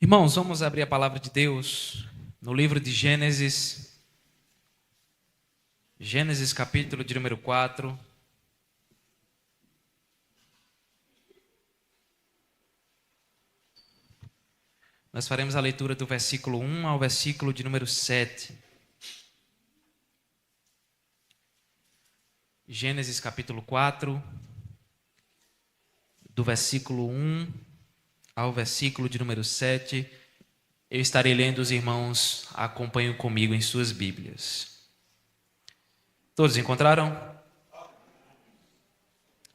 Irmãos, vamos abrir a palavra de Deus no livro de Gênesis. Gênesis capítulo de número 4. Nós faremos a leitura do versículo 1 ao versículo de número 7. Gênesis capítulo 4, do versículo 1 ao versículo de número 7. Eu estarei lendo, os irmãos acompanhem comigo em suas Bíblias. Todos encontraram?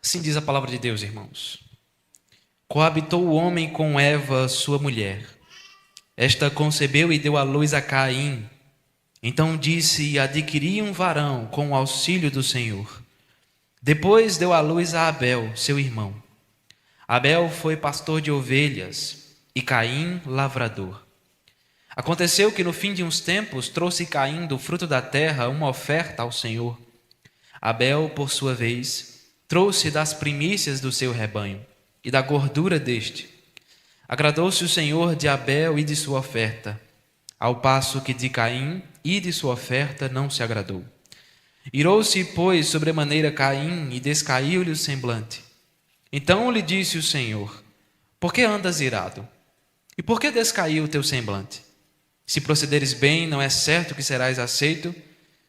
Assim diz a palavra de Deus, irmãos. Coabitou o homem com Eva, sua mulher. Esta concebeu e deu à luz a Caim. Então disse: adquiri um varão com o auxílio do Senhor. Depois deu à luz a Abel, seu irmão. Abel foi pastor de ovelhas e Caim lavrador. Aconteceu que no fim de uns tempos trouxe Caim do fruto da terra uma oferta ao Senhor. Abel, por sua vez, trouxe das primícias do seu rebanho e da gordura deste. Agradou-se o Senhor de Abel e de sua oferta, ao passo que de Caim e de sua oferta não se agradou. Irou-se, pois, sobremaneira Caim e descaiu-lhe o semblante. Então lhe disse o Senhor: por que andas irado? E por que descaiu o teu semblante? Se procederes bem, não é certo que serás aceito?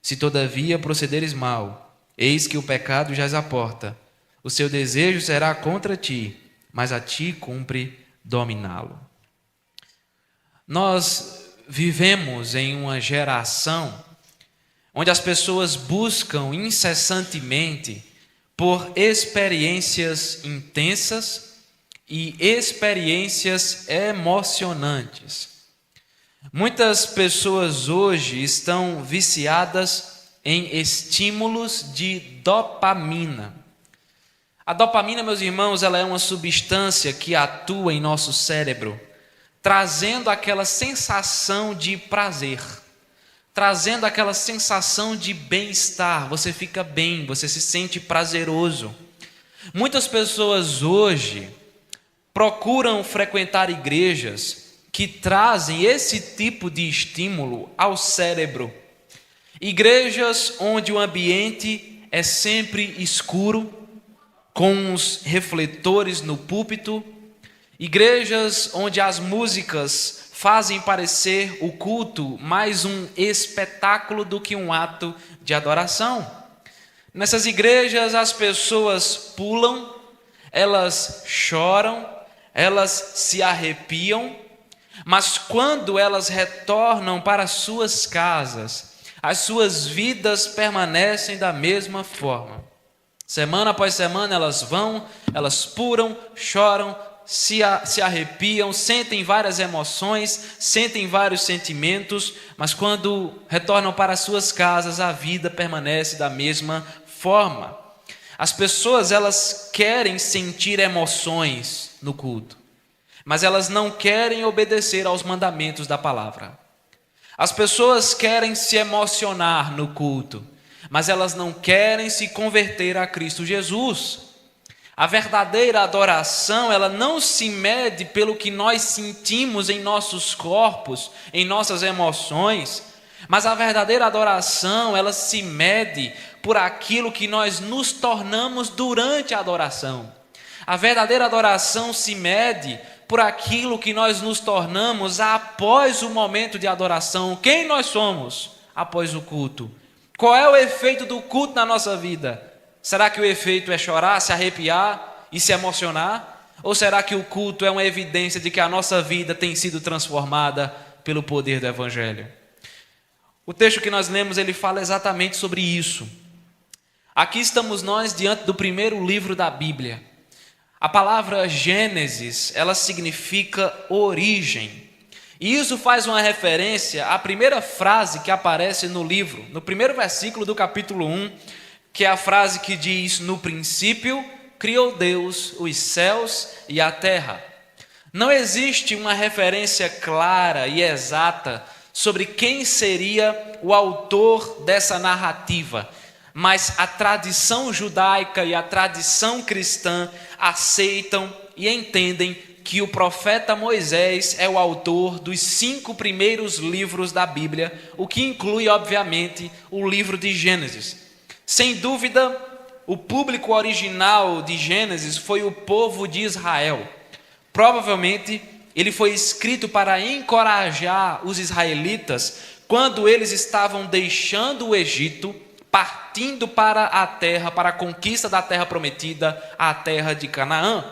Se todavia procederes mal, eis que o pecado jaz à porta. O seu desejo será contra ti, mas a ti cumpre dominá-lo. Nós vivemos em uma geração onde as pessoas buscam incessantemente por experiências intensas e experiências emocionantes. Muitas pessoas hoje estão viciadas em estímulos de dopamina. A dopamina, meus irmãos, ela é uma substância que atua em nosso cérebro, trazendo aquela sensação de prazer, trazendo aquela sensação de bem-estar. Você fica bem, você se sente prazeroso. Muitas pessoas hoje procuram frequentar igrejas que trazem esse tipo de estímulo ao cérebro. Igrejas onde o ambiente é sempre escuro, com os refletores no púlpito. Igrejas onde as músicas fazem parecer o culto mais um espetáculo do que um ato de adoração. Nessas igrejas as pessoas pulam, elas choram, elas se arrepiam, mas quando elas retornam para suas casas, as suas vidas permanecem da mesma forma. Semana após semana elas vão, elas pulam, choram, se arrepiam, sentem várias emoções, sentem vários sentimentos, mas quando retornam para suas casas, a vida permanece da mesma forma. As pessoas, elas querem sentir emoções no culto, mas elas não querem obedecer aos mandamentos da palavra. As pessoas querem se emocionar no culto, mas elas não querem se converter a Cristo Jesus. A verdadeira adoração, ela não se mede pelo que nós sentimos em nossos corpos, em nossas emoções, mas a verdadeira adoração, ela se mede por aquilo que nós nos tornamos durante a adoração. A verdadeira adoração se mede por aquilo que nós nos tornamos após o momento de adoração. Quem nós somos após o culto? Qual é o efeito do culto na nossa vida? Será que o efeito é chorar, se arrepiar e se emocionar? Ou será que o culto é uma evidência de que a nossa vida tem sido transformada pelo poder do Evangelho? O texto que nós lemos, ele fala exatamente sobre isso. Aqui estamos nós diante do primeiro livro da Bíblia. A palavra Gênesis, ela significa origem. E isso faz uma referência à primeira frase que aparece no livro, no primeiro versículo do capítulo 1, que é a frase que diz: no princípio criou Deus os céus e a terra. Não existe uma referência clara e exata sobre quem seria o autor dessa narrativa, mas a tradição judaica e a tradição cristã aceitam e entendem que o profeta Moisés é o autor dos 5 primeiros livros da Bíblia, o que inclui, obviamente, o livro de Gênesis. Sem dúvida, o público original de Gênesis foi o povo de Israel. Provavelmente, ele foi escrito para encorajar os israelitas quando eles estavam deixando o Egito, partindo para a conquista da terra prometida, a terra de Canaã.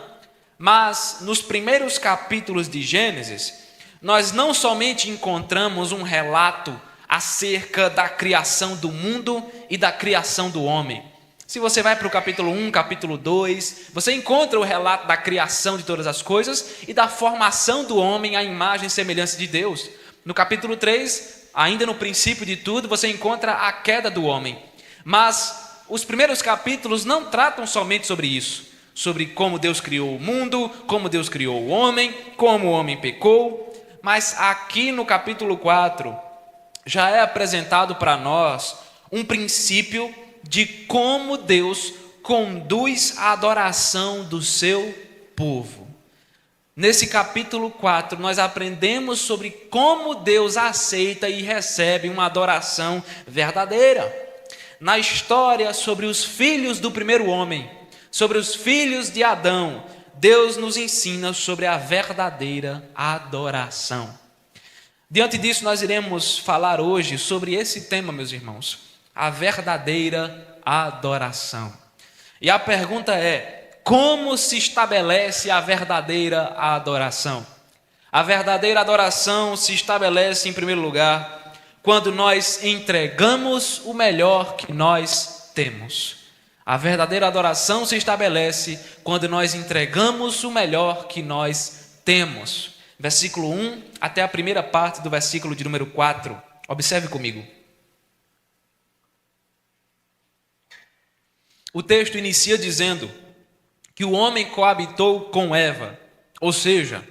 Mas nos primeiros capítulos de Gênesis, nós não somente encontramos um relato acerca da criação do mundo e da criação do homem. Se você vai para o capítulo 1, capítulo 2, você encontra o relato da criação de todas as coisas e da formação do homem à imagem e semelhança de Deus. No capítulo 3, ainda no princípio de tudo, você encontra a queda do homem. Mas os primeiros capítulos não tratam somente sobre isso, sobre como Deus criou o mundo, como Deus criou o homem, como o homem pecou. Mas aqui no capítulo 4, já é apresentado para nós um princípio de como Deus conduz a adoração do seu povo. Nesse capítulo 4, nós aprendemos sobre como Deus aceita e recebe uma adoração verdadeira. Na história sobre os filhos do primeiro homem, sobre os filhos de Adão, Deus nos ensina sobre a verdadeira adoração. Diante disso, nós iremos falar hoje sobre esse tema, meus irmãos, a verdadeira adoração. E a pergunta é: como se estabelece a verdadeira adoração? A verdadeira adoração se estabelece, em primeiro lugar, quando nós entregamos o melhor que nós temos. A verdadeira adoração se estabelece quando nós entregamos o melhor que nós temos. Versículo 1 até a primeira parte do versículo de número 4. Observe comigo. O texto inicia dizendo que o homem coabitou com Eva, ou seja,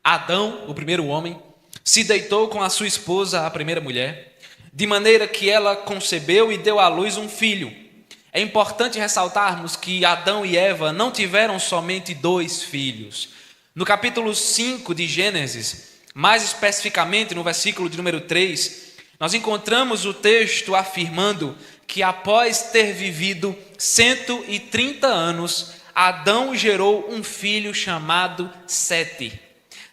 Adão, o primeiro homem, se deitou com a sua esposa, a primeira mulher, de maneira que ela concebeu e deu à luz um filho. É importante ressaltarmos que Adão e Eva não tiveram somente 2 filhos. No capítulo 5 de Gênesis, mais especificamente no versículo de número 3, nós encontramos o texto afirmando que após ter vivido 130 anos, Adão gerou um filho chamado Sete.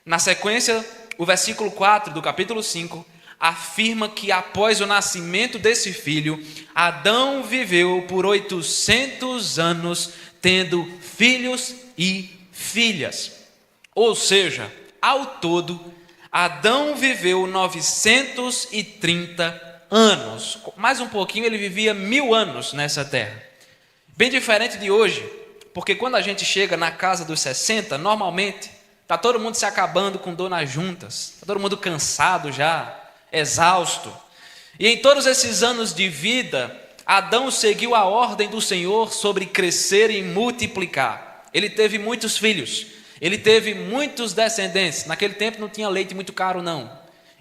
Na sequência, o versículo 4 do capítulo 5 afirma que após o nascimento desse filho, Adão viveu por 800 anos tendo filhos e filhas. Ou seja, ao todo, Adão viveu 930 anos. Mais um pouquinho, ele vivia 1000 anos nessa terra. Bem diferente de hoje, porque quando a gente chega na casa dos 60, normalmente está todo mundo se acabando com dor nas juntas, está todo mundo cansado já, exausto. E em todos esses anos de vida, Adão seguiu a ordem do Senhor sobre crescer e multiplicar. Ele teve muitos filhos, ele teve muitos descendentes. Naquele tempo não tinha leite muito caro não,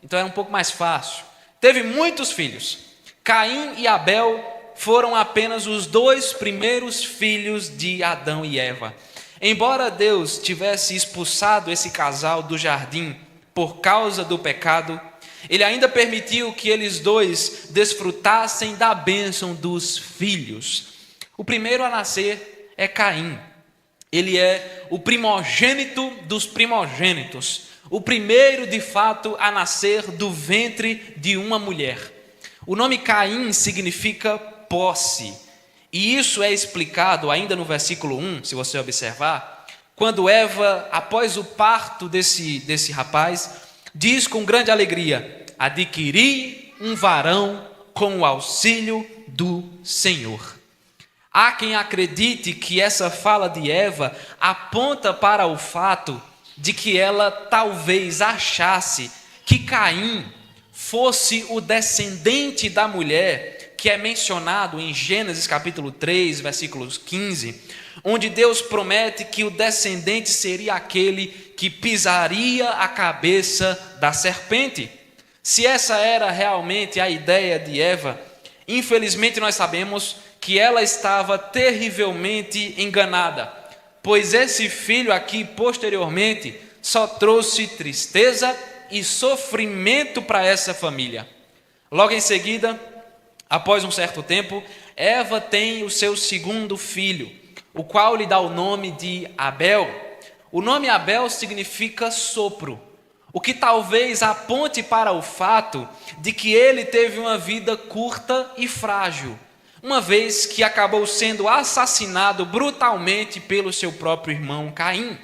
então era um pouco mais fácil. Teve muitos filhos. Caim e Abel foram apenas os 2 primeiros filhos de Adão e Eva. Embora Deus tivesse expulsado esse casal do jardim por causa do pecado, Ele ainda permitiu que eles 2 desfrutassem da bênção dos filhos. O primeiro a nascer é Caim. Ele é o primogênito dos primogênitos. O primeiro, de fato, a nascer do ventre de uma mulher. O nome Caim significa posse. E isso é explicado ainda no versículo 1, se você observar, quando Eva, após o parto desse rapaz, diz com grande alegria: adquiri um varão com o auxílio do Senhor. Há quem acredite que essa fala de Eva aponta para o fato de que ela talvez achasse que Caim fosse o descendente da mulher que é mencionado em Gênesis capítulo 3, versículos 15, onde Deus promete que o descendente seria aquele que pisaria a cabeça da serpente. Se essa era realmente a ideia de Eva, infelizmente nós sabemos que ela estava terrivelmente enganada, pois esse filho aqui, posteriormente, só trouxe tristeza e sofrimento para essa família. Logo em seguida, após um certo tempo, Eva tem o seu segundo filho, o qual lhe dá o nome de Abel. O nome Abel significa sopro, o que talvez aponte para o fato de que ele teve uma vida curta e frágil, uma vez que acabou sendo assassinado brutalmente pelo seu próprio irmão Caim.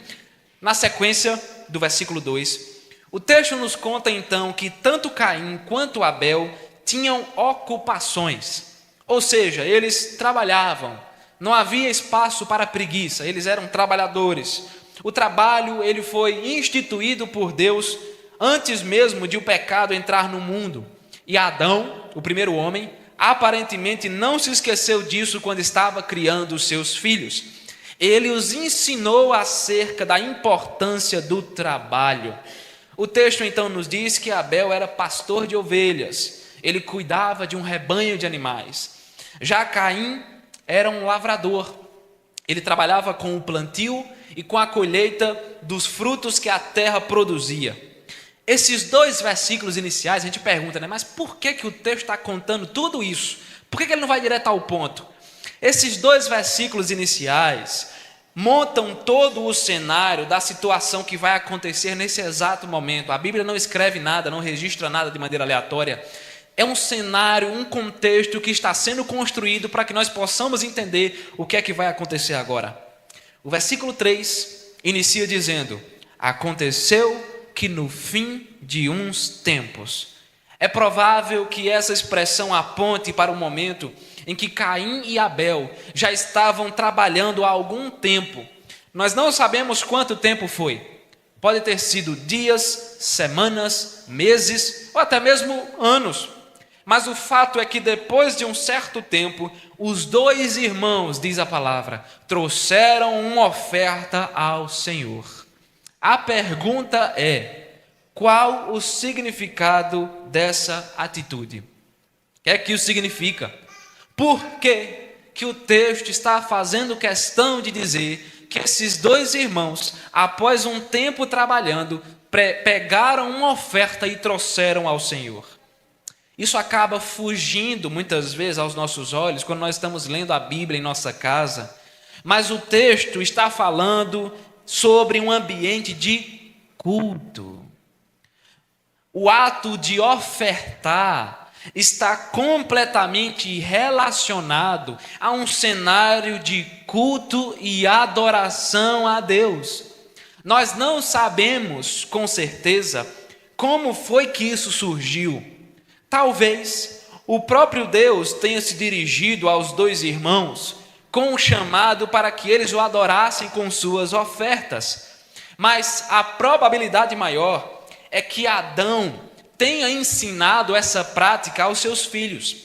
Na sequência do versículo 2, o texto nos conta então que tanto Caim quanto Abel tinham ocupações, ou seja, eles trabalhavam, não havia espaço para preguiça, eles eram trabalhadores. O trabalho ele foi instituído por Deus antes mesmo de o pecado entrar no mundo. E Adão, o primeiro homem, aparentemente não se esqueceu disso quando estava criando os seus filhos. Ele os ensinou acerca da importância do trabalho. O texto então nos diz que Abel era pastor de ovelhas, ele cuidava de um rebanho de animais. Já Caim era um lavrador, ele trabalhava com o plantio e com a colheita dos frutos que a terra produzia. Esses dois versículos iniciais, a gente pergunta, mas por que o texto está contando tudo isso? Por que ele não vai direto ao ponto? Esses dois versículos iniciais montam todo o cenário da situação que vai acontecer nesse exato momento. A Bíblia não escreve nada, não registra nada de maneira aleatória. É um cenário, um contexto que está sendo construído para que nós possamos entender o que é que vai acontecer agora. O versículo 3 inicia dizendo: aconteceu que no fim de uns tempos. É provável que essa expressão aponte para o momento em que Caim e Abel já estavam trabalhando há algum tempo. Nós não sabemos quanto tempo foi. Pode ter sido dias, semanas, meses ou até mesmo anos. Mas o fato é que depois de um certo tempo, os dois irmãos, diz a palavra, trouxeram uma oferta ao Senhor. A pergunta é: qual o significado dessa atitude? O que é que isso significa? Por que o texto está fazendo questão de dizer que esses dois irmãos, após um tempo trabalhando, pegaram uma oferta e trouxeram ao Senhor? Isso acaba fugindo muitas vezes aos nossos olhos quando nós estamos lendo a Bíblia em nossa casa, mas o texto está falando sobre um ambiente de culto. O ato de ofertar está completamente relacionado a um cenário de culto e adoração a Deus. Nós não sabemos com certeza como foi que isso surgiu. Talvez o próprio Deus tenha se dirigido aos dois irmãos com um chamado para que eles o adorassem com suas ofertas. Mas a probabilidade maior é que Adão tenha ensinado essa prática aos seus filhos.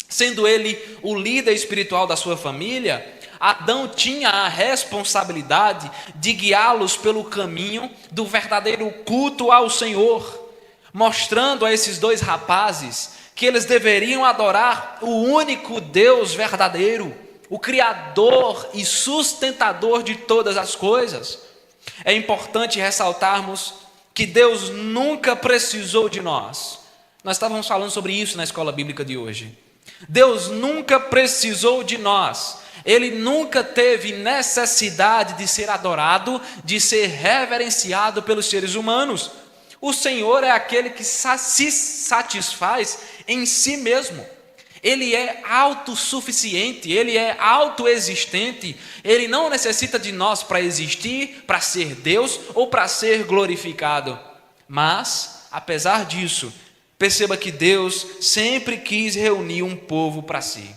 Sendo ele o líder espiritual da sua família, Adão tinha a responsabilidade de guiá-los pelo caminho do verdadeiro culto ao Senhor, mostrando a esses dois rapazes que eles deveriam adorar o único Deus verdadeiro, o Criador e sustentador de todas as coisas. É importante ressaltarmos que Deus nunca precisou de nós. Nós estávamos falando sobre isso na escola bíblica de hoje. Deus nunca precisou de nós. Ele nunca teve necessidade de ser adorado, de ser reverenciado pelos seres humanos. O Senhor é aquele que se satisfaz em si mesmo. Ele é autossuficiente, ele é autoexistente, ele não necessita de nós para existir, para ser Deus ou para ser glorificado. Mas, apesar disso, perceba que Deus sempre quis reunir um povo para si.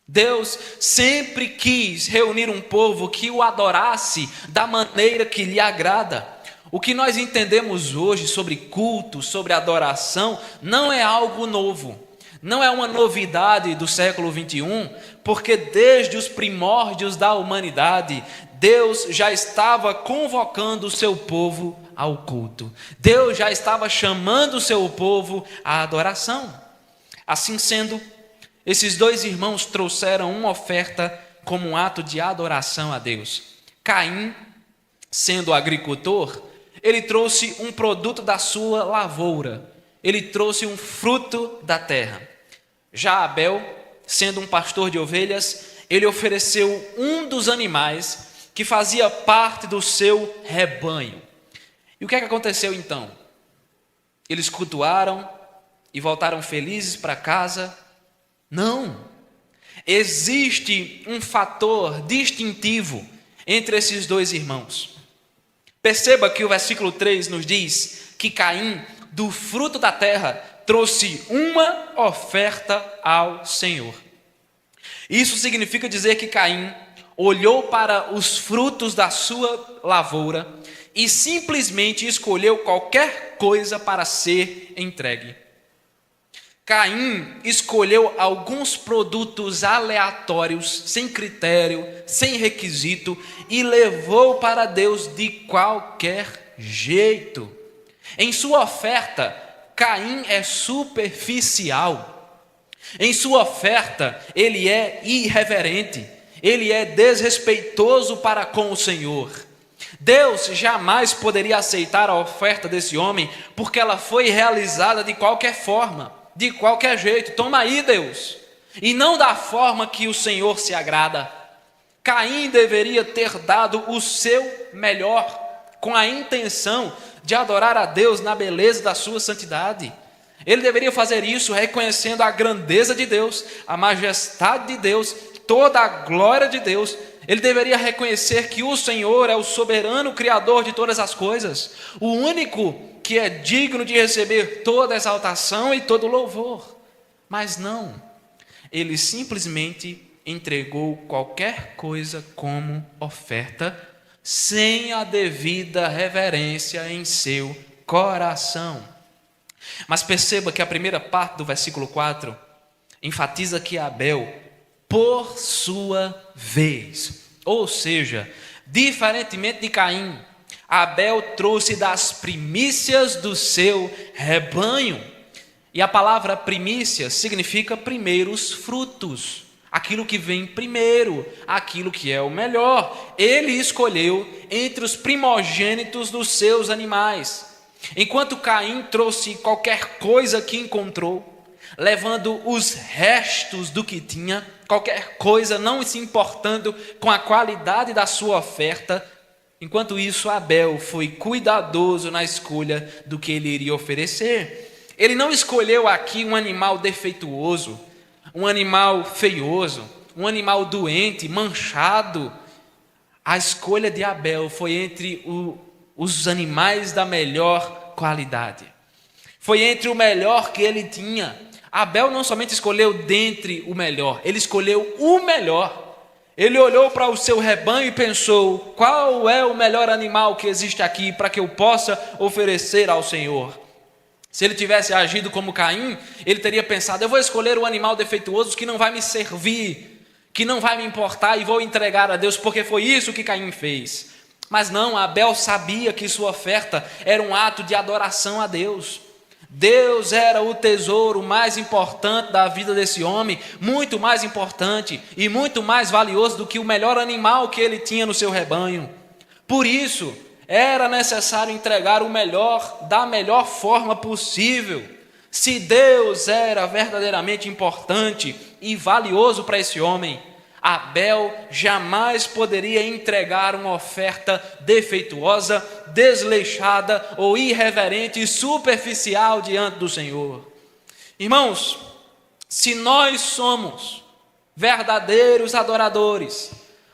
Deus sempre quis reunir um povo que o adorasse da maneira que lhe agrada. O que nós entendemos hoje sobre culto, sobre adoração, não é algo novo. Não é uma novidade do século 21, porque desde os primórdios da humanidade, Deus já estava convocando o seu povo ao culto. Deus já estava chamando o seu povo à adoração. Assim sendo, esses dois irmãos trouxeram uma oferta como um ato de adoração a Deus. Caim, sendo agricultor, ele trouxe um produto da sua lavoura, ele trouxe um fruto da terra. Já Abel, sendo um pastor de ovelhas, ele ofereceu um dos animais que fazia parte do seu rebanho. E o que é que aconteceu então? Eles cultuaram e voltaram felizes para casa? Não. Existe um fator distintivo entre esses dois irmãos. Perceba que o versículo 3 nos diz que Caim, do fruto da terra, trouxe uma oferta ao Senhor. Isso significa dizer que Caim olhou para os frutos da sua lavoura e simplesmente escolheu qualquer coisa para ser entregue. Caim escolheu alguns produtos aleatórios, sem critério, sem requisito, e levou para Deus de qualquer jeito. Em sua oferta, Caim é superficial. Em sua oferta, ele é irreverente, ele é desrespeitoso para com o Senhor. Deus jamais poderia aceitar a oferta desse homem, porque ela foi realizada de qualquer forma, de qualquer jeito. Toma aí, Deus, e não da forma que o Senhor se agrada. Caim deveria ter dado o seu melhor, com a intenção de adorar a Deus na beleza da sua santidade. Ele deveria fazer isso reconhecendo a grandeza de Deus, a majestade de Deus, toda a glória de Deus. Ele deveria reconhecer que o Senhor é o soberano Criador de todas as coisas, o único que é digno de receber toda exaltação e todo louvor. Mas não, ele simplesmente entregou qualquer coisa como oferta, sem a devida reverência em seu coração. Mas perceba que a primeira parte do versículo 4 enfatiza que Abel, por sua vez, ou seja, diferentemente de Caim, Abel trouxe das primícias do seu rebanho. E a palavra primícia significa primeiros frutos, aquilo que vem primeiro, aquilo que é o melhor. Ele escolheu entre os primogênitos dos seus animais, enquanto Caim trouxe qualquer coisa que encontrou, levando os restos do que tinha, qualquer coisa, não se importando com a qualidade da sua oferta. Enquanto isso, Abel foi cuidadoso na escolha do que ele iria oferecer. Ele não escolheu aqui um animal defeituoso, um animal feioso, um animal doente, manchado. A escolha de Abel foi entre os animais da melhor qualidade. Foi entre o melhor que ele tinha. Abel não somente escolheu dentre o melhor, ele escolheu o melhor. Ele olhou para o seu rebanho e pensou: qual é o melhor animal que existe aqui para que eu possa oferecer ao Senhor? Se ele tivesse agido como Caim, ele teria pensado: eu vou escolher um animal defeituoso que não vai me servir, que não vai me importar, e vou entregar a Deus, porque foi isso que Caim fez. Mas não, Abel sabia que sua oferta era um ato de adoração a Deus. Deus era o tesouro mais importante da vida desse homem, muito mais importante e muito mais valioso do que o melhor animal que ele tinha no seu rebanho. Por isso, era necessário entregar o melhor da melhor forma possível. Se Deus era verdadeiramente importante e valioso para esse homem, Abel jamais poderia entregar uma oferta defeituosa, desleixada ou irreverente e superficial diante do Senhor. Irmãos, se nós somos verdadeiros adoradores,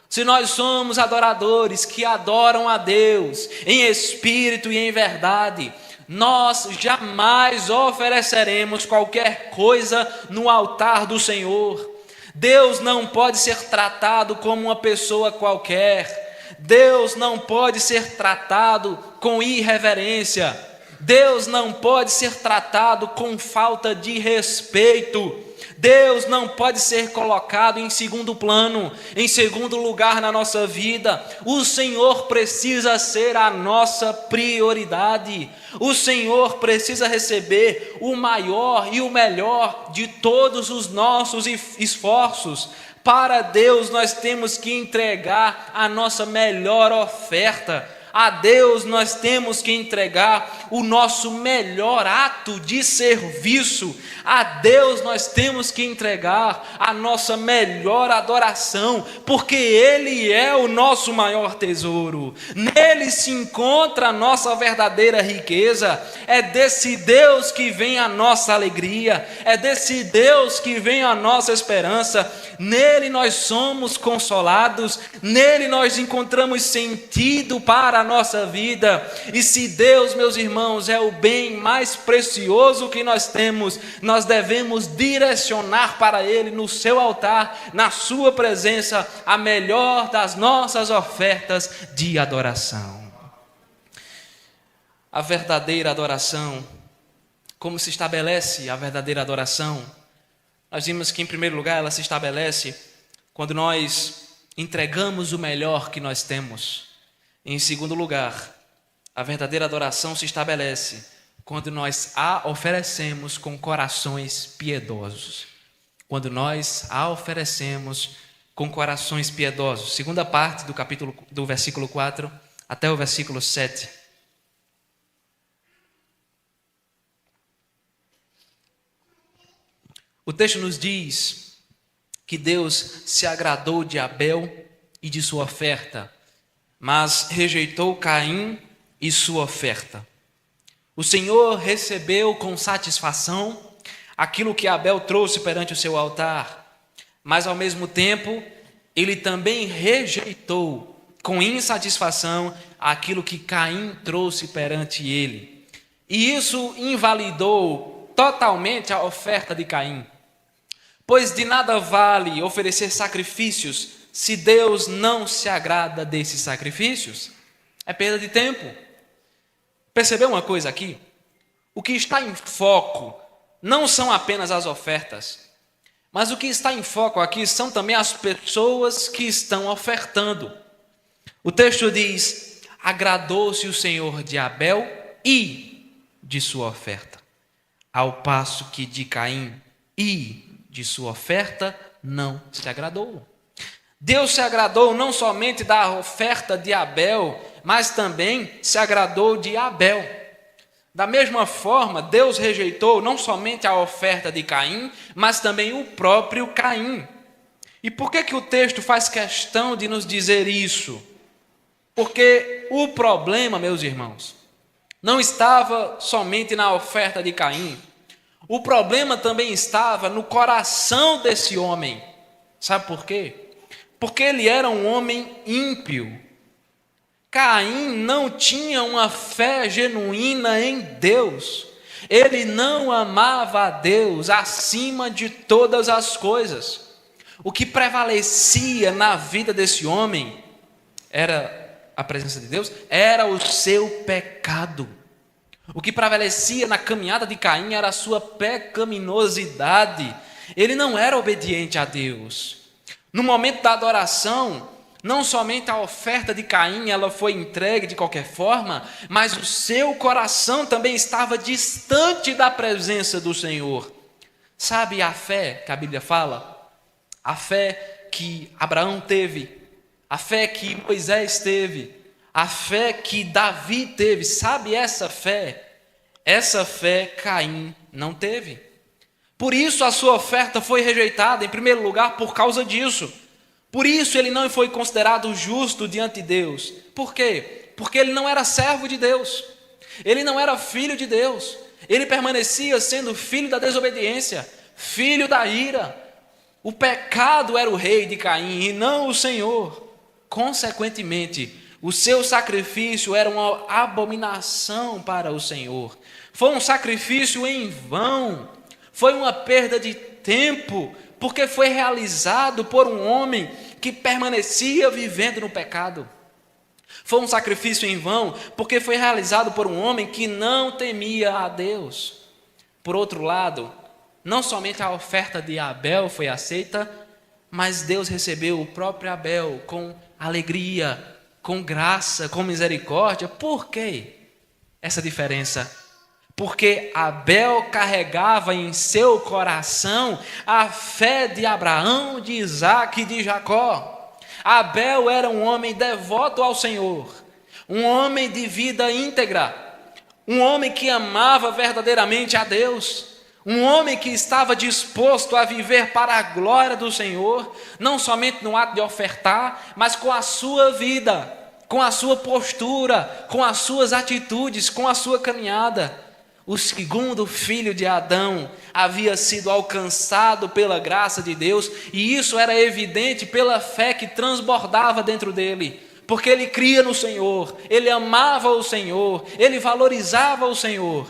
se nós somos adoradores que adoram a Deus em espírito e em verdade, nós jamais ofereceremos qualquer coisa no altar do Senhor. Deus não pode ser tratado como uma pessoa qualquer. Deus não pode ser tratado com irreverência. Deus não pode ser tratado com falta de respeito. Deus não pode ser colocado em segundo plano, em segundo lugar na nossa vida. O Senhor precisa ser a nossa prioridade. O Senhor precisa receber o maior e o melhor de todos os nossos esforços. Para Deus nós temos que entregar a nossa melhor oferta, A Deus nós temos que entregar o nosso melhor ato de serviço. A Deus nós temos que entregar a nossa melhor adoração, porque Ele é o nosso maior tesouro. Nele se encontra a nossa verdadeira riqueza. É desse Deus que vem a nossa alegria, é desse Deus que vem a nossa esperança. Nele nós somos consolados, nele nós encontramos sentido para a nossa vida. E se Deus, meus irmãos, é o bem mais precioso que nós temos, nós devemos direcionar para Ele no seu altar, na sua presença, a melhor das nossas ofertas de adoração. A verdadeira adoração, como se estabelece a verdadeira adoração? Nós vimos que, em primeiro lugar, ela se estabelece quando nós entregamos o melhor que nós temos. Em segundo lugar, a verdadeira adoração se estabelece quando nós a oferecemos com corações piedosos. Quando nós a oferecemos com corações piedosos. Segunda parte do versículo 4 até o versículo 7. O texto nos diz que Deus se agradou de Abel e de sua oferta, mas rejeitou Caim e sua oferta. O Senhor recebeu com satisfação aquilo que Abel trouxe perante o seu altar, mas ao mesmo tempo ele também rejeitou com insatisfação aquilo que Caim trouxe perante ele. E isso invalidou totalmente a oferta de Caim. Pois de nada vale oferecer sacrifícios se Deus não se agrada desses sacrifícios. É perda de tempo. Percebeu uma coisa aqui? O que está em foco não são apenas as ofertas, mas o que está em foco aqui são também as pessoas que estão ofertando. O texto diz: agradou-se o Senhor de Abel e de sua oferta, ao passo que de Caim e de sua oferta não se agradou. Deus se agradou não somente da oferta de Abel, mas também se agradou de Abel. Da mesma forma, Deus rejeitou não somente a oferta de Caim, mas também o próprio Caim. E por que o texto faz questão de nos dizer isso? Porque o problema, meus irmãos, não estava somente na oferta de Caim. O problema também estava no coração desse homem. Sabe por quê? Porque ele era um homem ímpio. Caim não tinha uma fé genuína em Deus. Ele não amava a Deus acima de todas as coisas. O que prevalecia na vida desse homem era a presença de Deus, era o seu pecado. O que prevalecia na caminhada de Caim era a sua pecaminosidade. Ele não era obediente a Deus. No momento da adoração, não somente a oferta de Caim ela foi entregue de qualquer forma, mas o seu coração também estava distante da presença do Senhor. Sabe a fé que a Bíblia fala? A fé que Abraão teve, a fé que Moisés teve, a fé que Davi teve. Sabe essa fé? Essa fé Caim não teve. Por isso a sua oferta foi rejeitada, em primeiro lugar, por causa disso. Por isso ele não foi considerado justo diante de Deus. Por quê? Porque ele não era servo de Deus. Ele não era filho de Deus. Ele permanecia sendo filho da desobediência, filho da ira. O pecado era o rei de Caim e não o Senhor. Consequentemente, o seu sacrifício era uma abominação para o Senhor. Foi um sacrifício em vão. Foi uma perda de tempo, porque foi realizado por um homem que permanecia vivendo no pecado. Foi um sacrifício em vão, porque foi realizado por um homem que não temia a Deus. Por outro lado, não somente a oferta de Abel foi aceita, mas Deus recebeu o próprio Abel com alegria, com graça, com misericórdia. Por quê essa diferença? Porque Abel carregava em seu coração a fé de Abraão, de Isaque e de Jacó. Abel era um homem devoto ao Senhor, um homem de vida íntegra, um homem que amava verdadeiramente a Deus, um homem que estava disposto a viver para a glória do Senhor, não somente no ato de ofertar, mas com a sua vida, com a sua postura, com as suas atitudes, com a sua caminhada. O segundo filho de Adão havia sido alcançado pela graça de Deus, e isso era evidente pela fé que transbordava dentro dele, porque ele cria no Senhor, ele amava o Senhor, ele valorizava o Senhor,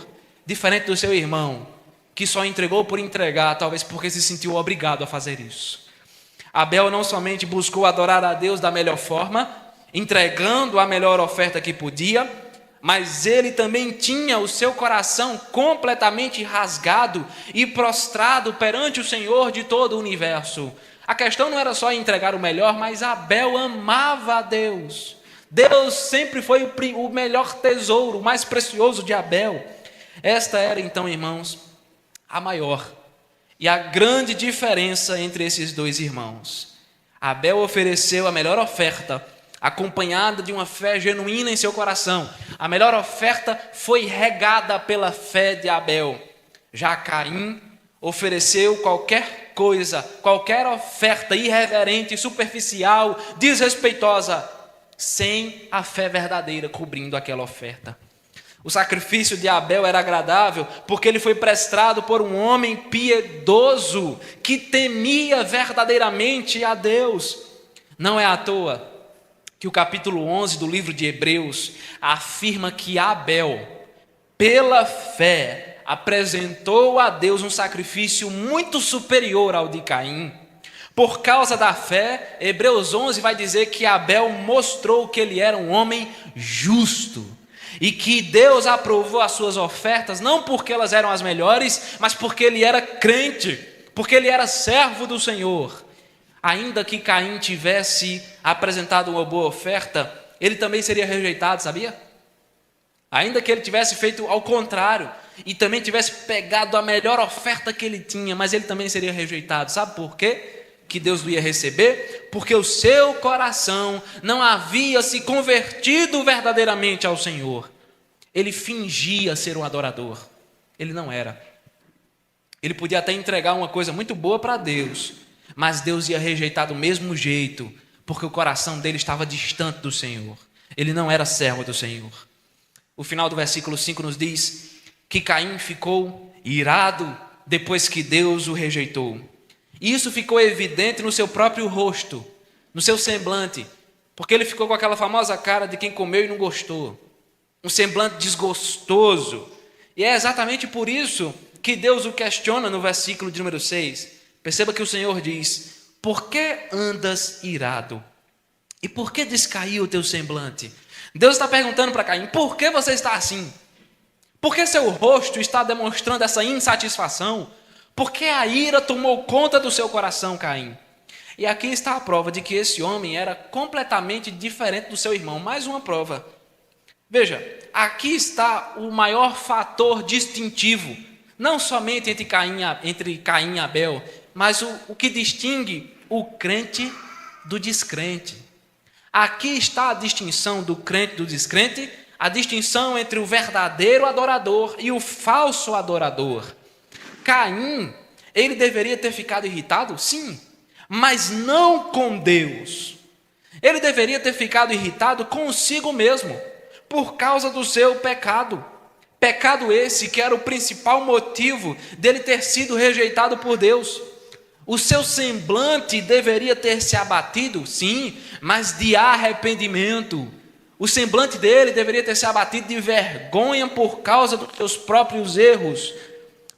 diferente do seu irmão, que só entregou por entregar, talvez porque se sentiu obrigado a fazer isso. Abel não somente buscou adorar a Deus da melhor forma, entregando a melhor oferta que podia, mas ele também tinha o seu coração completamente rasgado e prostrado perante o Senhor de todo o universo. A questão não era só entregar o melhor, mas Abel amava a Deus. Deus sempre foi o melhor tesouro, o mais precioso de Abel. Esta era então, irmãos, a maior e a grande diferença entre esses dois irmãos. Abel ofereceu a melhor oferta, acompanhada de uma fé genuína em seu coração. A melhor oferta foi regada pela fé de Abel. Já Caim ofereceu qualquer coisa, qualquer oferta irreverente, superficial, desrespeitosa, sem a fé verdadeira cobrindo aquela oferta. O sacrifício de Abel era agradável porque ele foi prestado por um homem piedoso que temia verdadeiramente a Deus. Não é à toa que o capítulo 11 do livro de Hebreus afirma que Abel, pela fé, apresentou a Deus um sacrifício muito superior ao de Caim. Por causa da fé, Hebreus 11 vai dizer que Abel mostrou que ele era um homem justo e que Deus aprovou as suas ofertas, não porque elas eram as melhores, mas porque ele era crente, porque ele era servo do Senhor. Ainda que Caim tivesse apresentado uma boa oferta, ele também seria rejeitado, sabia? Ainda que ele tivesse feito ao contrário, e também tivesse pegado a melhor oferta que ele tinha, mas ele também seria rejeitado. Sabe por quê que Deus não ia receber? Porque o seu coração não havia se convertido verdadeiramente ao Senhor. Ele fingia ser um adorador. Ele não era. Ele podia até entregar uma coisa muito boa para Deus, mas Deus ia rejeitar do mesmo jeito, porque o coração dele estava distante do Senhor. Ele não era servo do Senhor. O final do versículo 5 nos diz que Caim ficou irado depois que Deus o rejeitou. E isso ficou evidente no seu próprio rosto, no seu semblante, porque ele ficou com aquela famosa cara de quem comeu e não gostou. Um semblante desgostoso. E é exatamente por isso que Deus o questiona no versículo de número 6. Perceba que o Senhor diz: por que andas irado? E por que descaiu o teu semblante? Deus está perguntando para Caim: por que você está assim? Por que seu rosto está demonstrando essa insatisfação? Por que a ira tomou conta do seu coração, Caim? E aqui está a prova de que esse homem era completamente diferente do seu irmão. Mais uma prova. Veja, aqui está o maior fator distintivo, não somente entre Caim e Abel, mas o que distingue o crente do descrente. Aqui está a distinção do crente e do descrente, a distinção entre o verdadeiro adorador e o falso adorador. Caim, ele deveria ter ficado irritado? Sim, mas não com Deus. Ele deveria ter ficado irritado consigo mesmo, por causa do seu pecado. Pecado esse que era o principal motivo dele ter sido rejeitado por Deus. O seu semblante deveria ter se abatido, sim, mas de arrependimento. O semblante dele deveria ter se abatido de vergonha por causa dos seus próprios erros.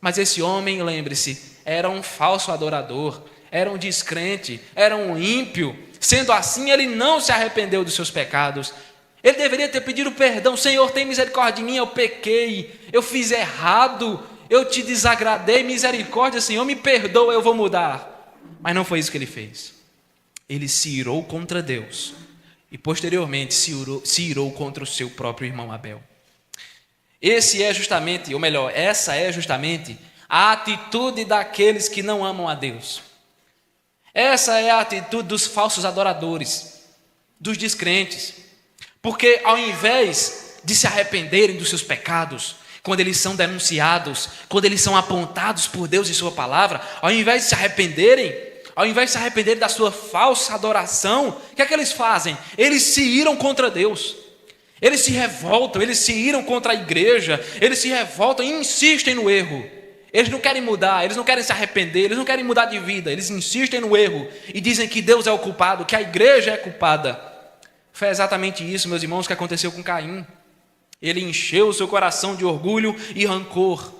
Mas esse homem, lembre-se, era um falso adorador, era um descrente, era um ímpio. Sendo assim, ele não se arrependeu dos seus pecados. Ele deveria ter pedido perdão: Senhor, tem misericórdia de mim, eu pequei, eu fiz errado, eu te desagradei, misericórdia, Senhor, me perdoa, eu vou mudar. Mas não foi isso que ele fez. Ele se irou contra Deus e posteriormente se irou contra o seu próprio irmão Abel. Essa é justamente a atitude daqueles que não amam a Deus. Essa é a atitude dos falsos adoradores, dos descrentes. Porque ao invés de se arrependerem dos seus pecados, quando eles são denunciados, quando eles são apontados por Deus e sua palavra, ao invés de se arrependerem da sua falsa adoração, o que é que eles fazem? Eles se iram contra Deus. Eles se revoltam, eles se iram contra a igreja, eles se revoltam e insistem no erro. Eles não querem mudar, eles não querem se arrepender, eles não querem mudar de vida, eles insistem no erro e dizem que Deus é o culpado, que a igreja é culpada. Foi exatamente isso, meus irmãos, que aconteceu com Caim. Ele encheu o seu coração de orgulho e rancor.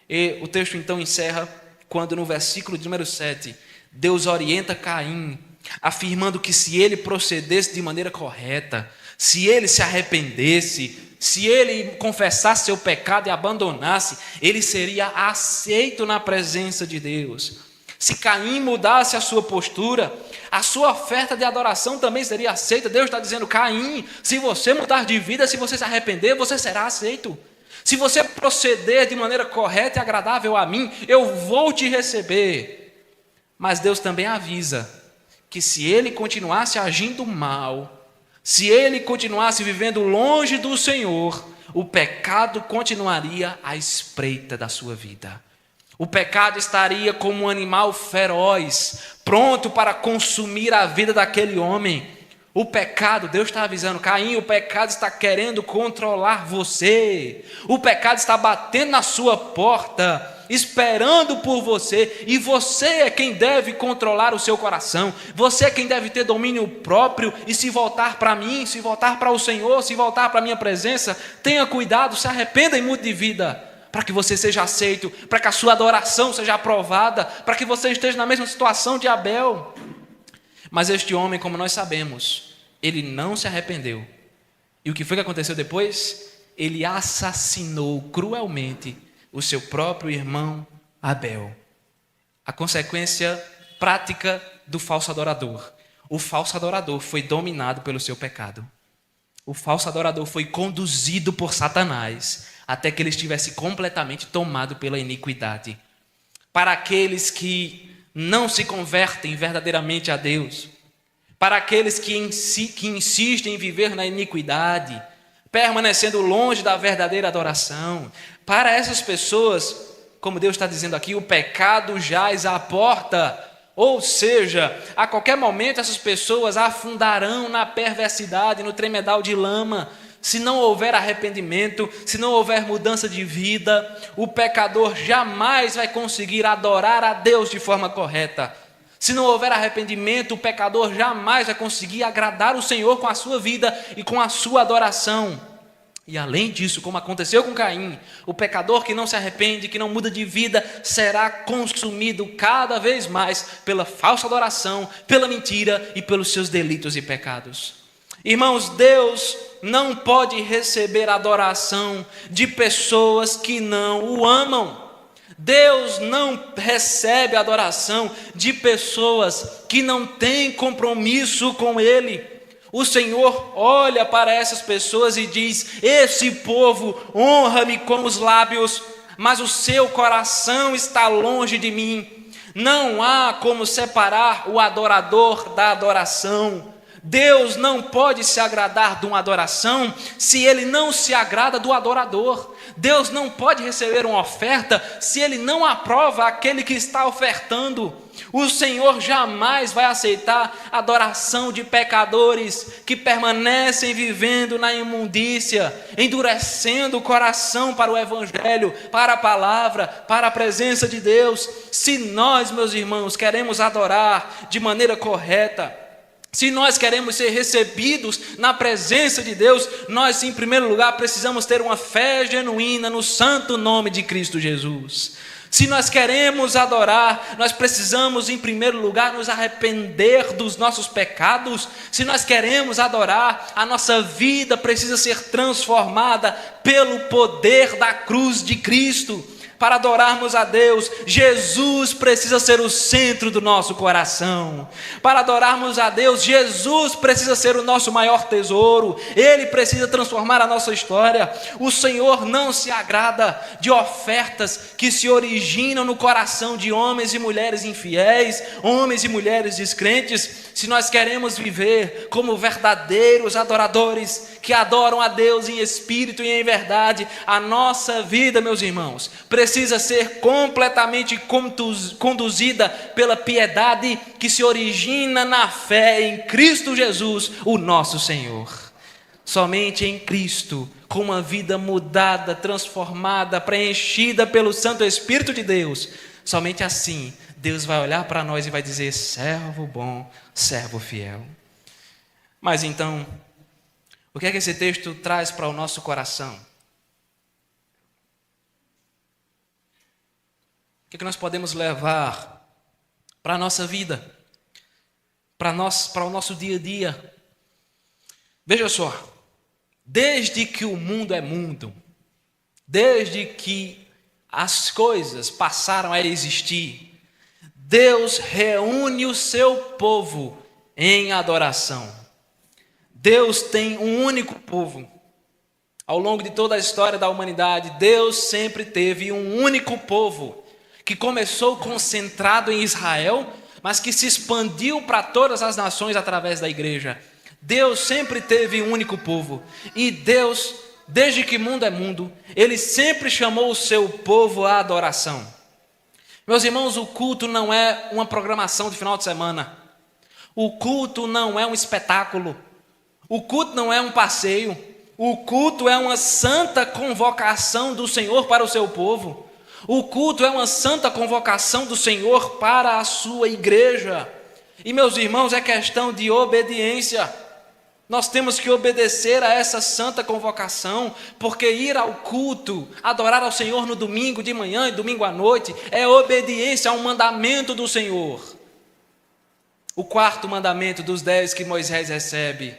E o texto então encerra quando no versículo de número 7, Deus orienta Caim, afirmando que se ele procedesse de maneira correta, se ele se arrependesse, se ele confessasse seu pecado e abandonasse, ele seria aceito na presença de Deus. Se Caim mudasse a sua postura, a sua oferta de adoração também seria aceita. Deus está dizendo: Caim, se você mudar de vida, se você se arrepender, você será aceito. Se você proceder de maneira correta e agradável a mim, eu vou te receber. Mas Deus também avisa que se ele continuasse agindo mal, se ele continuasse vivendo longe do Senhor, o pecado continuaria à espreita da sua vida. O pecado estaria como um animal feroz, pronto para consumir a vida daquele homem. O pecado, Deus está avisando: Caim, o pecado está querendo controlar você. O pecado está batendo na sua porta, esperando por você, e você é quem deve controlar o seu coração. Você é quem deve ter domínio próprio e se voltar para mim, se voltar para o Senhor, se voltar para a minha presença. Tenha cuidado, se arrependa e mude de vida, para que você seja aceito, para que a sua adoração seja aprovada, para que você esteja na mesma situação de Abel. Mas este homem, como nós sabemos, ele não se arrependeu. E o que foi que aconteceu depois? Ele assassinou cruelmente o seu próprio irmão Abel. A consequência prática do falso adorador. O falso adorador foi dominado pelo seu pecado. O falso adorador foi conduzido por Satanás até que ele estivesse completamente tomado pela iniquidade. Para aqueles que não se convertem verdadeiramente a Deus, para aqueles que insistem em viver na iniquidade, permanecendo longe da verdadeira adoração, para essas pessoas, como Deus está dizendo aqui, o pecado jaz à porta. Ou seja, a qualquer momento essas pessoas afundarão na perversidade, no tremedal de lama. Se não houver arrependimento, se não houver mudança de vida, o pecador jamais vai conseguir adorar a Deus de forma correta. Se não houver arrependimento, o pecador jamais vai conseguir agradar o Senhor com a sua vida e com a sua adoração. E além disso, como aconteceu com Caim, o pecador que não se arrepende, que não muda de vida, será consumido cada vez mais pela falsa adoração, pela mentira e pelos seus delitos e pecados. Irmãos, Deus não pode receber adoração de pessoas que não o amam. Deus não recebe adoração de pessoas que não têm compromisso com Ele. O Senhor olha para essas pessoas e diz: esse povo honra-me com os lábios, mas o seu coração está longe de mim. Não há como separar o adorador da adoração. Deus não pode se agradar de uma adoração se ele não se agrada do adorador. Deus não pode receber uma oferta se ele não aprova aquele que está ofertando. O Senhor jamais vai aceitar adoração de pecadores que permanecem vivendo na imundícia, endurecendo o coração para o Evangelho, para a palavra, para a presença de Deus. Se nós, meus irmãos, queremos adorar de maneira correta, se nós queremos ser recebidos na presença de Deus, nós, em primeiro lugar, precisamos ter uma fé genuína no santo nome de Cristo Jesus. Se nós queremos adorar, nós precisamos, em primeiro lugar, nos arrepender dos nossos pecados. Se nós queremos adorar, a nossa vida precisa ser transformada pelo poder da cruz de Cristo. Para adorarmos a Deus, Jesus precisa ser o centro do nosso coração. Para adorarmos a Deus, Jesus precisa ser o nosso maior tesouro. Ele precisa transformar a nossa história. O Senhor não se agrada de ofertas que se originam no coração de homens e mulheres infiéis, homens e mulheres descrentes. Se nós queremos viver como verdadeiros adoradores, que adoram a Deus em espírito e em verdade. A nossa vida, meus irmãos, precisa ser completamente conduzida pela piedade que se origina na fé em Cristo Jesus, o nosso Senhor. Somente em Cristo, com uma vida mudada, transformada, preenchida pelo Santo Espírito de Deus, somente assim Deus vai olhar para nós e vai dizer: servo bom, servo fiel. Mas então, o que é que esse texto traz para o nosso coração? O que é que nós podemos levar para a nossa vida, para o nosso dia a dia? Veja só. Desde que o mundo é mundo, desde que as coisas passaram a existir, Deus reúne o seu povo em adoração. Deus tem um único povo. Ao longo de toda a história da humanidade, Deus sempre teve um único povo, que começou concentrado em Israel, mas que se expandiu para todas as nações através da igreja. Deus sempre teve um único povo, e Deus, desde que mundo é mundo, Ele sempre chamou o seu povo à adoração. Meus irmãos, o culto não é uma programação de final de semana, o culto não é um espetáculo, o culto não é um passeio, o culto é uma santa convocação do Senhor para o seu povo, o culto é uma santa convocação do Senhor para a sua igreja, e meus irmãos, é questão de obediência. Nós temos que obedecer a essa santa convocação, porque ir ao culto, adorar ao Senhor no domingo de manhã e domingo à noite, é obediência a um mandamento do Senhor. O quarto mandamento dos 10 que Moisés recebe,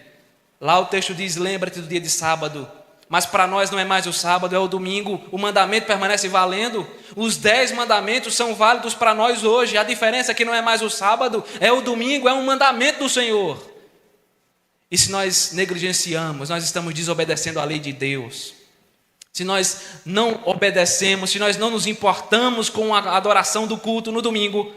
lá o texto diz: lembra-te do dia de sábado, mas para nós não é mais o sábado, é o domingo, o mandamento permanece valendo. Os 10 mandamentos são válidos para nós hoje, a diferença é que não é mais o sábado, é o domingo, é um mandamento do Senhor. E se nós negligenciamos, nós estamos desobedecendo a lei de Deus. Se nós não obedecemos, se nós não nos importamos com a adoração do culto no domingo,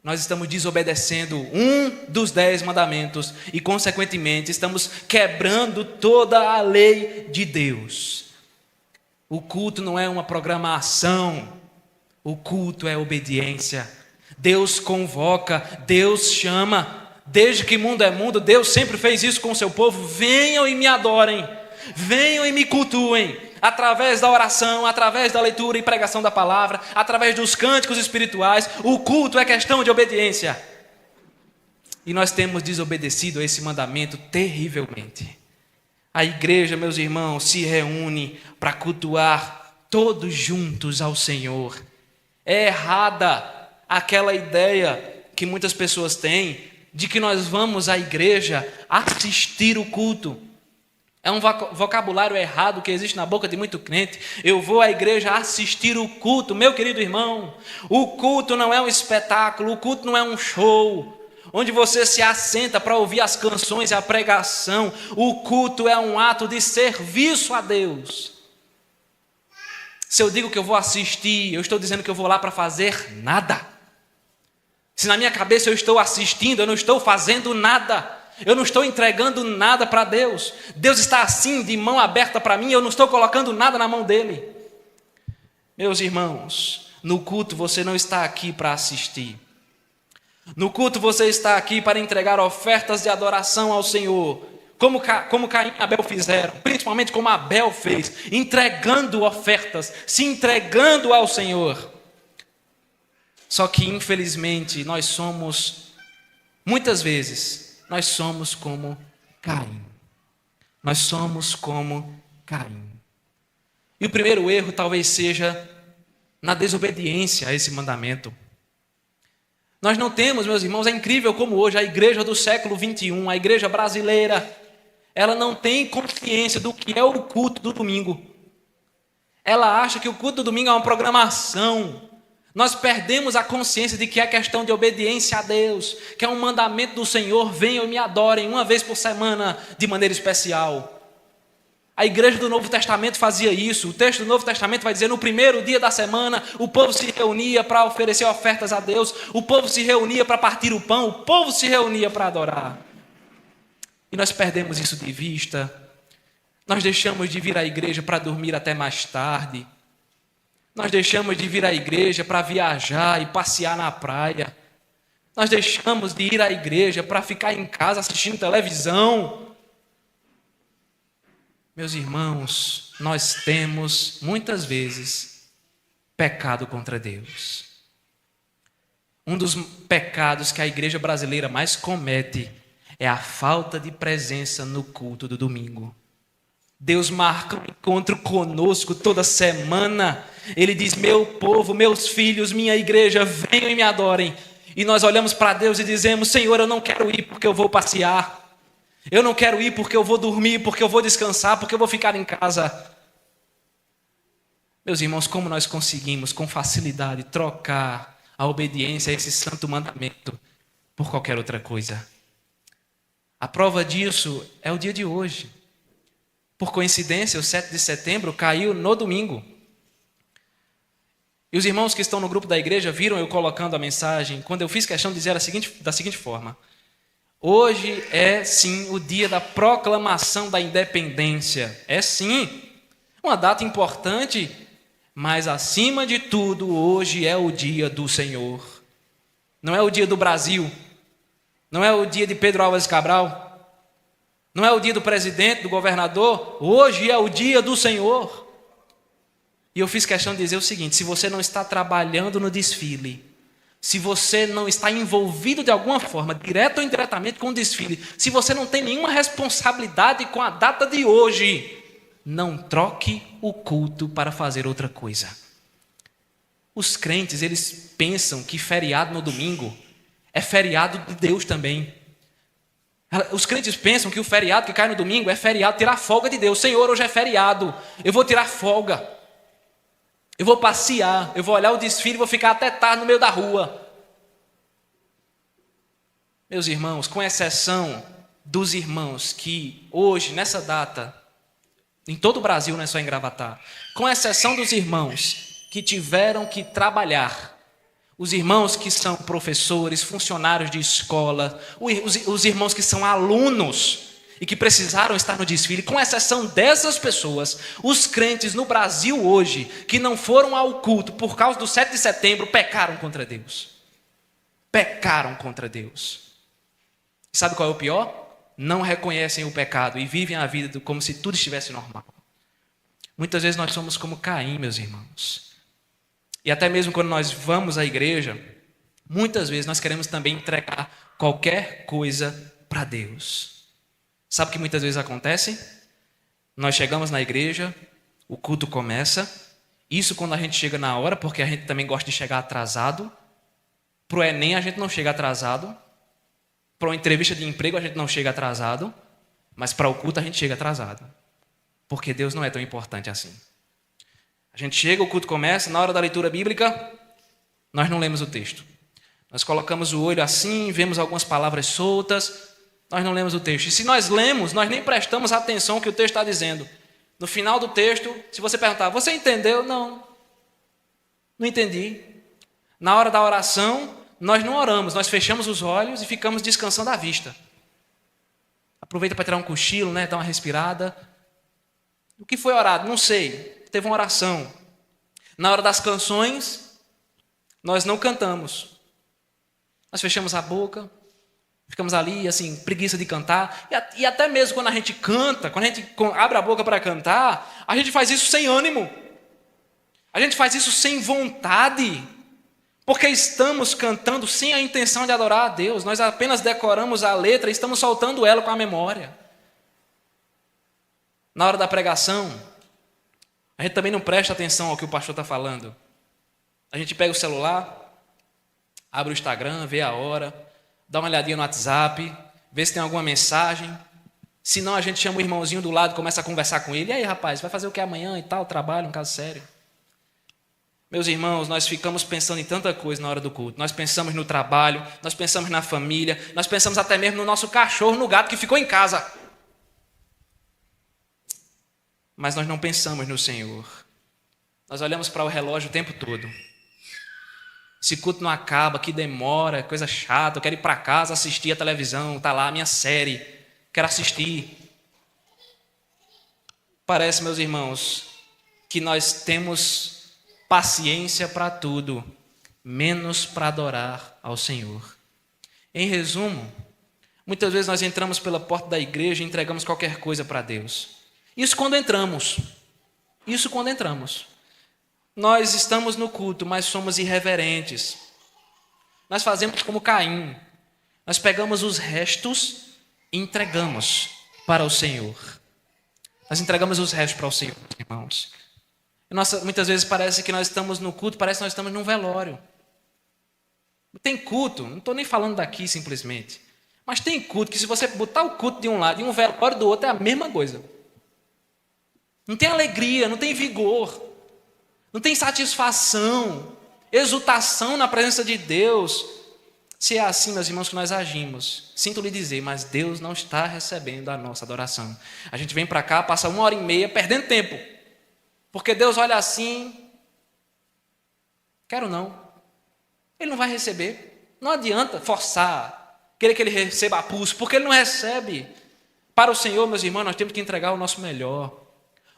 nós estamos desobedecendo um dos 10 mandamentos e, consequentemente, estamos quebrando toda a lei de Deus. O culto não é uma programação, o culto é obediência. Deus convoca, Deus chama. Desde que mundo é mundo, Deus sempre fez isso com o seu povo. Venham e me adorem, venham e me cultuem, através da oração, através da leitura e pregação da palavra, através dos cânticos espirituais. O culto é questão de obediência. E nós temos desobedecido a esse mandamento terrivelmente. A igreja, meus irmãos, se reúne para cultuar todos juntos ao Senhor. É errada aquela ideia que muitas pessoas têm de que nós vamos à igreja assistir o culto. É um vocabulário errado que existe na boca de muito crente. Eu vou à igreja assistir o culto. Meu querido irmão, o culto não é um espetáculo, o culto não é um show, onde você se assenta para ouvir as canções e a pregação. O culto é um ato de serviço a Deus. Se eu digo que eu vou assistir, eu estou dizendo que eu vou lá para fazer nada. Se na minha cabeça eu estou assistindo, eu não estou fazendo nada, eu não estou entregando nada para Deus. Deus está assim, de mão aberta para mim, eu não estou colocando nada na mão dele. Meus irmãos, no culto você não está aqui para assistir. No culto você está aqui para entregar ofertas de adoração ao Senhor, como Caim e Abel fizeram, principalmente como Abel fez, entregando ofertas, se entregando ao Senhor. Só que, infelizmente, muitas vezes, nós somos como Caim. Nós somos como Caim. E o primeiro erro talvez seja na desobediência a esse mandamento. Nós não temos, meus irmãos, é incrível como hoje a igreja do século 21, a igreja brasileira, ela não tem consciência do que é o culto do domingo. Ela acha que o culto do domingo é uma programação. Nós perdemos a consciência de que é questão de obediência a Deus, que é um mandamento do Senhor: venham e me adorem uma vez por semana de maneira especial. A igreja do Novo Testamento fazia isso. O texto do Novo Testamento vai dizer: no primeiro dia da semana, o povo se reunia para oferecer ofertas a Deus, o povo se reunia para partir o pão, o povo se reunia para adorar. E nós perdemos isso de vista, Nós deixamos de vir à igreja para dormir até mais tarde. Nós deixamos de vir à igreja para viajar e passear na praia. Nós deixamos de ir à igreja para ficar em casa assistindo televisão. Meus irmãos, nós temos muitas vezes pecado contra Deus. Um dos pecados que a igreja brasileira mais comete é a falta de presença no culto do domingo. Deus marca um encontro conosco toda semana. Ele diz: meu povo, meus filhos, minha igreja, venham e me adorem. E nós olhamos para Deus e dizemos: Senhor, eu não quero ir porque eu vou passear. Eu não quero ir porque eu vou dormir, porque eu vou descansar, porque eu vou ficar em casa. Meus irmãos, como nós conseguimos com facilidade trocar a obediência a esse santo mandamento por qualquer outra coisa? A prova disso é o dia de hoje. Por coincidência, o 7 de setembro caiu no domingo. E os irmãos que estão no grupo da igreja viram eu colocando a mensagem, quando eu fiz questão de dizer da seguinte forma: hoje é sim o dia da proclamação da independência. É sim uma data importante, mas acima de tudo, hoje é o dia do Senhor. Não é o dia do Brasil, não é o dia de Pedro Álvares Cabral, não é o dia do presidente, do governador. Hoje é o dia do Senhor. E eu fiz questão de dizer o seguinte: se você não está trabalhando no desfile, se você não está envolvido de alguma forma, direto ou indiretamente com o desfile, se você não tem nenhuma responsabilidade com a data de hoje, não troque o culto para fazer outra coisa. Os crentes, eles pensam que feriado no domingo é feriado de Deus também. Os crentes pensam que o feriado que cai no domingo é feriado, tirar folga de Deus. Senhor, hoje é feriado, eu vou tirar folga. Eu vou passear, eu vou olhar o desfile, vou ficar até tarde no meio da rua. Meus irmãos, com exceção dos irmãos que hoje, nessa data, em todo o Brasil, não é só em Gravatá, com exceção dos irmãos que tiveram que trabalhar, os irmãos que são professores, funcionários de escola, os irmãos que são alunos e que precisaram estar no desfile, com exceção dessas pessoas, os crentes no Brasil hoje, que não foram ao culto por causa do 7 de setembro, pecaram contra Deus. Pecaram contra Deus. E sabe qual é o pior? Não reconhecem o pecado e vivem a vida como se tudo estivesse normal. Muitas vezes nós somos como Caim, meus irmãos. E até mesmo quando nós vamos à igreja, muitas vezes nós queremos também entregar qualquer coisa para Deus. Sabe o que muitas vezes acontece? Nós chegamos na igreja, o culto começa, isso quando a gente chega na hora, porque a gente também gosta de chegar atrasado. Para o Enem a gente não chega atrasado, para uma entrevista de emprego a gente não chega atrasado, mas para o culto a gente chega atrasado, porque Deus não é tão importante assim. A gente chega, o culto começa, na hora da leitura bíblica, nós não lemos o texto. Nós colocamos o olho assim, vemos algumas palavras soltas, nós não lemos o texto. E se nós lemos, nós nem prestamos atenção ao que o texto está dizendo. No final do texto, se você perguntar: você entendeu? Não entendi. Na hora da oração, nós não oramos, nós fechamos os olhos e ficamos descansando a vista. Aproveita para tirar um cochilo, né? Dar uma respirada. O que foi orado? Não sei. Teve uma oração. Na hora das canções, nós não cantamos. Nós fechamos a boca, ficamos ali, assim, preguiça de cantar. E até mesmo quando a gente canta, quando a gente abre a boca para cantar, a gente faz isso sem ânimo. A gente faz isso sem vontade. Porque estamos cantando sem a intenção de adorar a Deus. Nós apenas decoramos a letra e estamos soltando ela com a memória. Na hora da pregação, a gente também não presta atenção ao que o pastor está falando. A gente pega o celular, abre o Instagram, vê a hora, dá uma olhadinha no WhatsApp, vê se tem alguma mensagem. Se não, a gente chama o irmãozinho do lado e começa a conversar com ele. E aí, rapaz, vai fazer o que amanhã e tal? Trabalho, um caso sério. Meus irmãos, nós ficamos pensando em tanta coisa na hora do culto. Nós pensamos no trabalho, nós pensamos na família, nós pensamos até mesmo no nosso cachorro, no gato que ficou em casa. Mas nós não pensamos no Senhor. Nós olhamos para o relógio o tempo todo. Esse culto não acaba, que demora, coisa chata, eu quero ir para casa assistir a televisão, está lá a minha série, quero assistir. parece, meus irmãos, que nós temos paciência para tudo, menos para adorar ao Senhor. Em resumo, muitas vezes nós entramos pela porta da igreja e entregamos qualquer coisa para Deus. Isso quando entramos. Nós estamos no culto, mas somos irreverentes. Nós fazemos como Caim. Nós pegamos os restos e entregamos para o Senhor. Nós entregamos os restos para o Senhor, irmãos. Muitas vezes parece que nós estamos no culto, parece que nós estamos num velório. Tem culto, não estou nem falando daqui simplesmente, mas tem culto que se você botar o culto de um lado e um velório do outro é a mesma coisa. Não tem alegria, não tem vigor, não tem satisfação, exultação na presença de Deus. Se é assim, meus irmãos, que nós agimos, sinto lhe dizer, mas Deus não está recebendo a nossa adoração. A gente vem para cá, passa 1h30 perdendo tempo, porque Deus olha assim, quero não. Ele não vai receber. Não adianta forçar, querer que ele receba a pulso, porque ele não recebe. Para o Senhor, meus irmãos, nós temos que entregar o nosso melhor.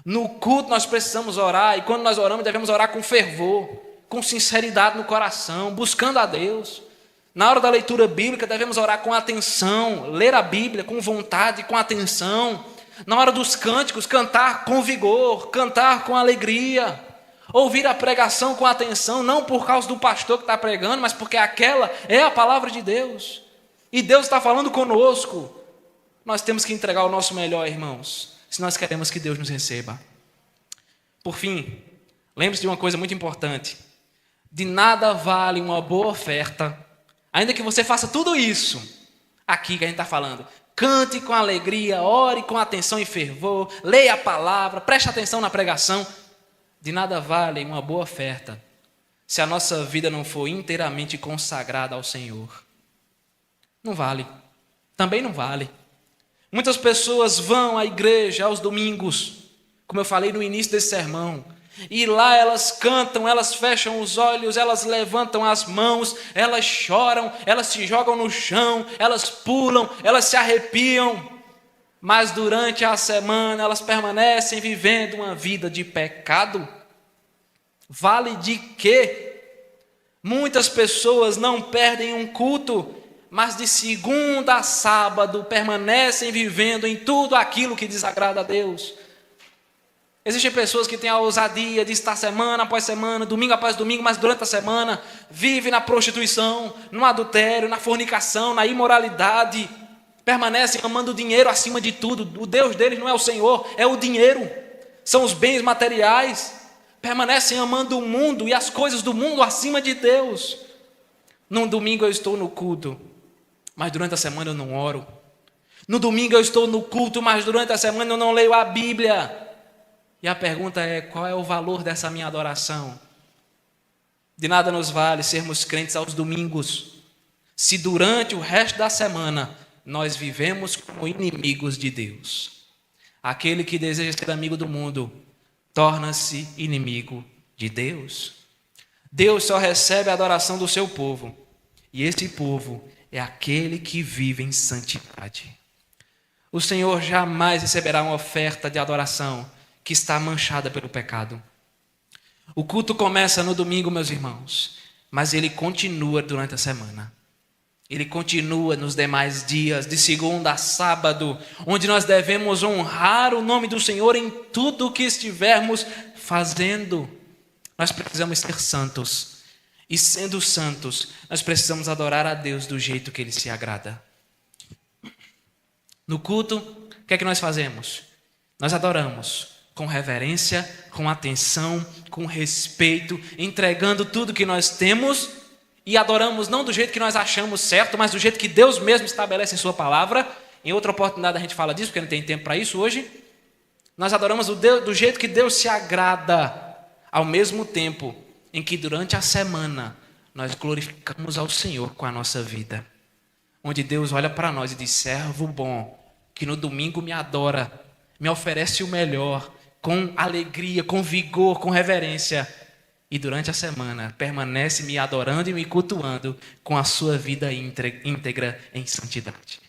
No culto nós precisamos orar, e quando nós oramos devemos orar com fervor, com sinceridade no coração, buscando a Deus. Na hora da leitura bíblica devemos orar com atenção, ler a Bíblia com vontade, com atenção. Na hora dos cânticos, cantar com vigor, cantar com alegria. Ouvir a pregação com atenção, não por causa do pastor que está pregando, mas porque aquela é a palavra de Deus. E Deus está falando conosco. Nós temos que entregar o nosso melhor, irmãos, se nós queremos que Deus nos receba. Por fim, lembre-se de uma coisa muito importante. De nada vale uma boa oferta, ainda que você faça tudo isso, aqui que a gente está falando. Cante com alegria, ore com atenção e fervor, leia a palavra, preste atenção na pregação. De nada vale uma boa oferta se a nossa vida não for inteiramente consagrada ao Senhor. Não vale. Também não vale. Muitas pessoas vão à igreja aos domingos, como eu falei no início desse sermão, e lá elas cantam, elas fecham os olhos, elas levantam as mãos, elas choram, elas se jogam no chão, elas pulam, elas se arrepiam. Mas durante a semana elas permanecem vivendo uma vida de pecado. Vale de quê? Muitas pessoas não perdem um culto, mas de segunda a sábado permanecem vivendo em tudo aquilo que desagrada a Deus. Existem pessoas que têm a ousadia de estar semana após semana, domingo após domingo, mas durante a semana vivem na prostituição, no adultério, na fornicação, na imoralidade. Permanecem amando o dinheiro acima de tudo. O Deus deles não é o Senhor, é o dinheiro. São os bens materiais. Permanecem amando o mundo e as coisas do mundo acima de Deus. Num domingo eu estou no culto, mas durante a semana eu não oro. No domingo eu estou no culto, mas durante a semana eu não leio a Bíblia. E a pergunta é, qual é o valor dessa minha adoração? De nada nos vale sermos crentes aos domingos, se durante o resto da semana nós vivemos como inimigos de Deus. Aquele que deseja ser amigo do mundo torna-se inimigo de Deus. Deus só recebe a adoração do seu povo, e esse povo é aquele que vive em santidade. O Senhor jamais receberá uma oferta de adoração que está manchada pelo pecado. O culto começa no domingo, meus irmãos, mas ele continua durante a semana. Ele continua nos demais dias, de segunda a sábado, onde nós devemos honrar o nome do Senhor em tudo o que estivermos fazendo. Nós precisamos ser santos. E sendo santos, nós precisamos adorar a Deus do jeito que Ele se agrada. No culto, o que é que nós fazemos? Nós adoramos com reverência, com atenção, com respeito, entregando tudo que nós temos e adoramos não do jeito que nós achamos certo, mas do jeito que Deus mesmo estabelece em sua palavra. Em outra oportunidade a gente fala disso, porque não tem tempo para isso hoje. Nós adoramos do jeito que Deus se agrada, ao mesmo tempo em que durante a semana nós glorificamos ao Senhor com a nossa vida. Onde Deus olha para nós e diz, servo bom, que no domingo me adora, me oferece o melhor, com alegria, com vigor, com reverência. E durante a semana permanece me adorando e me cultuando com a sua vida íntegra em santidade.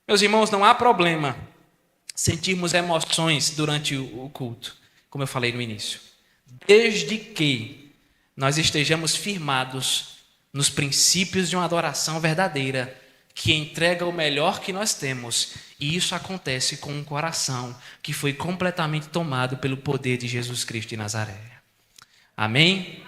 Meus irmãos, não há problema sentirmos emoções durante o culto, como eu falei no início, desde que nós estejamos firmados nos princípios de uma adoração verdadeira, que entrega o melhor que nós temos, e isso acontece com um coração que foi completamente tomado pelo poder de Jesus Cristo de Nazaré. Amém?